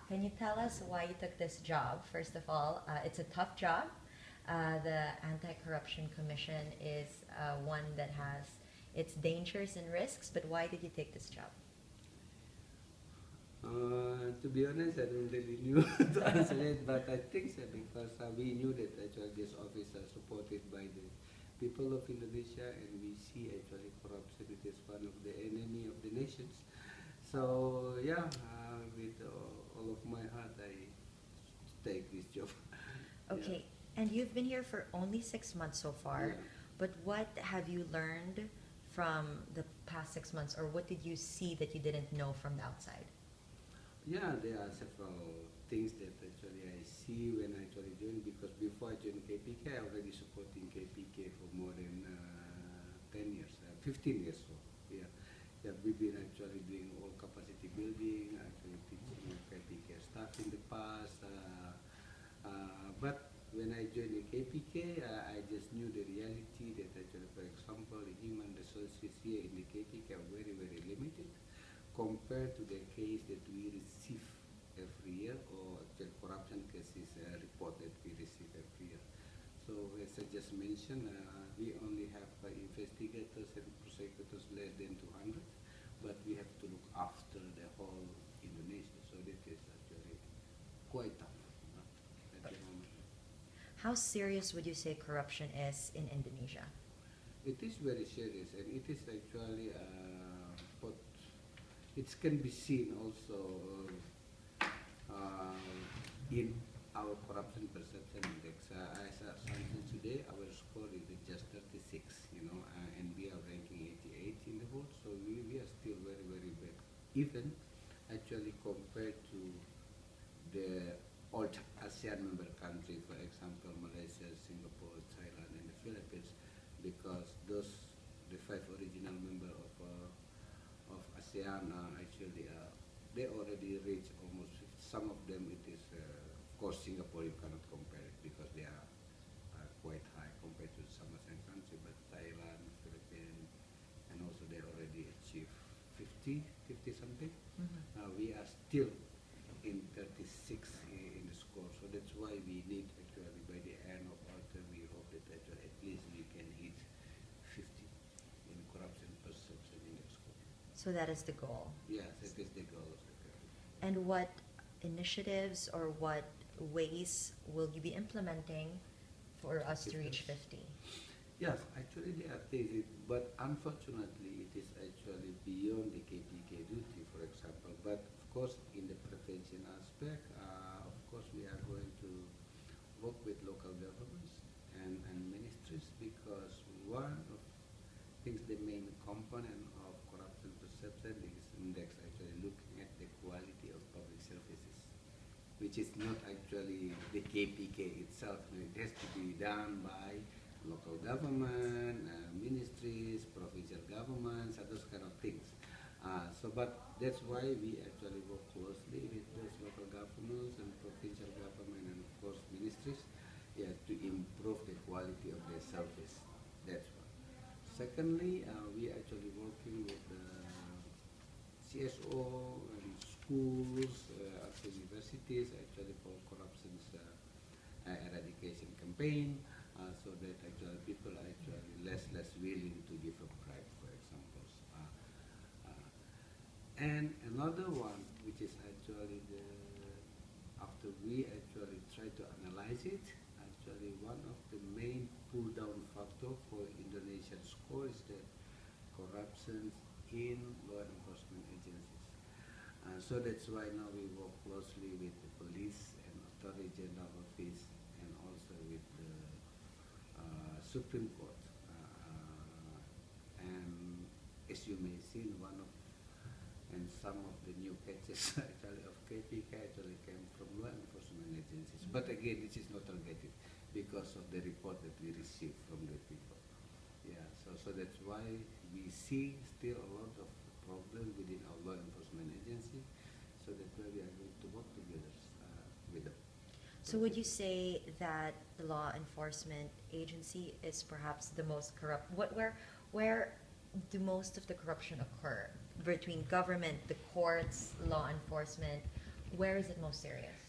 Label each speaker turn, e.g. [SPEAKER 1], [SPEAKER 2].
[SPEAKER 1] Can you tell us why you took this job? First of all, it's a tough job. The Anti-Corruption Commission is one that has its dangers and risks, but why did you take this job?
[SPEAKER 2] To be honest, I don't really knew to answer it, but I think so because we knew that actually this office is supported by the people of Indonesia, and we see actually corruption it is one of the enemy of the nations. So yeah, with all of my heart, I take this job.
[SPEAKER 1] Okay, and you've been here for only 6 months so far, but what have you learned from the past 6 months, or what did you see that you didn't know from the outside?
[SPEAKER 2] Yeah, there are several things that actually I see when I actually joined, because before I joined KPK, I already supporting KPK for more than 10 years, 15 years. So yeah, we've been actually doing all capacity building, actually teaching KPK staff in the past. But when I joined the KPK, I just knew the reality that actually, for example, the human resources here in the KPK are very, very limited compared to the case that we receive every year, or the corruption cases report that we receive every year. So as I just mentioned, we only have investigators and prosecutors less than 200, but we have to look after the whole Indonesia. So that is actually quite tough at the moment.
[SPEAKER 1] How serious would you say corruption is in Indonesia?
[SPEAKER 2] It is very serious, and it is actually what it can be seen also in our corruption perception index. As of today, our score is just 36, and we are ranking 88 in the world. So we are still very, very bad, even actually compared to the old ASEAN member countries, for example, Malaysia, Singapore, Thailand, and the Philippines, because the 5 original members of ASEAN actually they already reached almost 50. Some of them it is of course Singapore you cannot compare it because they are quite high compared to some ASEAN countries, but Thailand, Philippines, and also they already achieved 50 something. We are still in 36 in the score, so that's why we need actually by the end of our term we hope that actually at least we can hit 50 in corruption perception index score.
[SPEAKER 1] So that is the goal.
[SPEAKER 2] Yes, that is the goal.
[SPEAKER 1] And what initiatives or what ways will you be implementing for us to reach 50?
[SPEAKER 2] Yes, actually there are things, but unfortunately it is actually beyond the KPK duty, for example. But of course, in the prevention aspect, of course we are going to work with local governments and ministries, because one of things, the main component of corruption perception is index actually looking at the quality of public services, which is not actually the KPK itself. It has to be done by local government, ministries, provincial governments, and those kind of things. But that's why we actually work closely with those local governments and provincial government and of course ministries, to improve the quality of their service. That's one. Secondly, we actually working with CSO and schools, universities, actually for corruption eradication campaign, so that actually people are actually less willing to give a bribe, for example. And another one, which is actually after we actually try to analyze it, actually one of the main pull down factor for Indonesian score is the corruption in law enforcement agencies. So that's why now we work closely with the police and Attorney General Office, and also with the Supreme Court. And as you may see, some of the new cases actually of KPK actually came from law enforcement agencies. But again, this is not targeted because of the report that we received from the people. Yeah, so that's why we see still a lot of problem within our law enforcement agency. So that's why we are going to work together with them.
[SPEAKER 1] So would you say that the law enforcement agency is perhaps the most corrupt? Where do most of the corruption occur? Between government, the courts, law enforcement? Where is it most serious?